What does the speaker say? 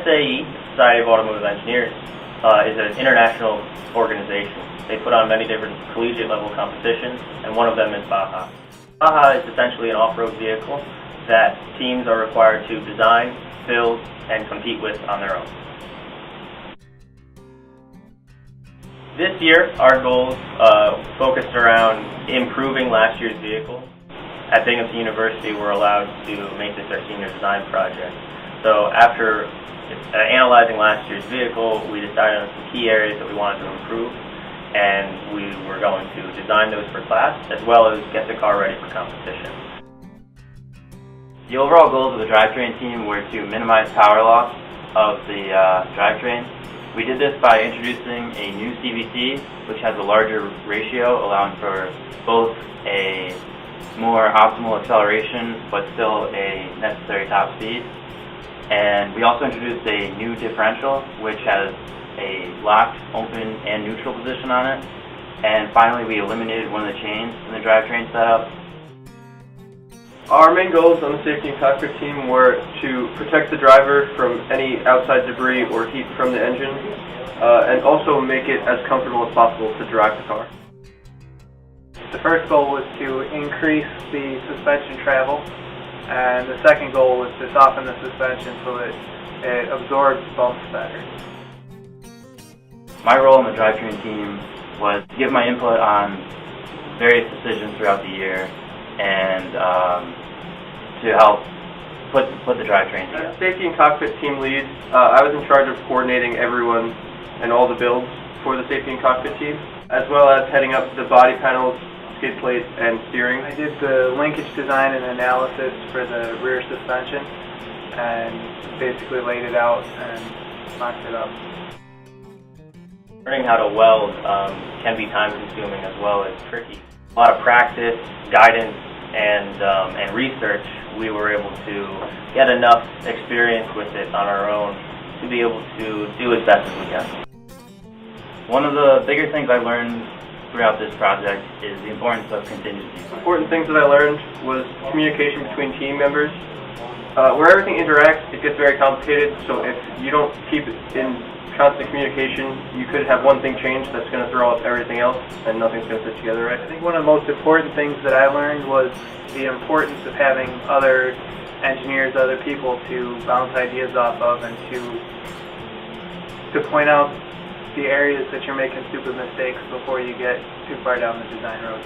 SAE, Society of Automotive Engineers, is an international organization. They put on many different collegiate level competitions, and one of them is Baja. Baja is essentially an off-road vehicle that teams are required to design, build, and compete with on their own. This year, our goals focused around improving last year's vehicle. At Binghamton University, we're allowed to make this our senior design project. So after analyzing last year's vehicle, we decided on some key areas that we wanted to improve, and we were going to design those for class, as well as get the car ready for competition. The overall goals of the drivetrain team were to minimize power loss of the drivetrain. We did this by introducing a new CVT, which has a larger ratio, allowing for both a more optimal acceleration, but still a necessary top speed. And we also introduced a new differential, which has a locked, open, and neutral position on it. And finally, we eliminated one of the chains in the drivetrain setup. Our main goals on the safety and cockpit team were to protect the driver from any outside debris or heat from the engine, and also make it as comfortable as possible to drive the car. The first goal was to increase the suspension travel, and the second goal was to soften the suspension so that it absorbs bumps better. My role in the drivetrain team was to give my input on various decisions throughout the year and to help put the drivetrain together. As safety and cockpit team lead, I was in charge of coordinating everyone and all the builds for the safety and cockpit team, as well as heading up the body panels, skid plate, and steering. I did the linkage design and analysis for the rear suspension and basically laid it out and mocked it up. Learning how to weld can be time-consuming as well as tricky. A lot of practice, guidance, and research. We were able to get enough experience with it on our own to be able to do as best as we can. One of the bigger things I learned throughout this project is the importance of contingency. Important things that I learned was communication between team members. Where everything interacts, it gets very complicated, so if you don't keep it in constant communication, you could have one thing change that's going to throw off everything else, and nothing's going to fit together right. I think one of the most important things that I learned was the importance of having other engineers, other people to bounce ideas off of, and to point out the areas that you're making stupid mistakes before you get too far down the design road.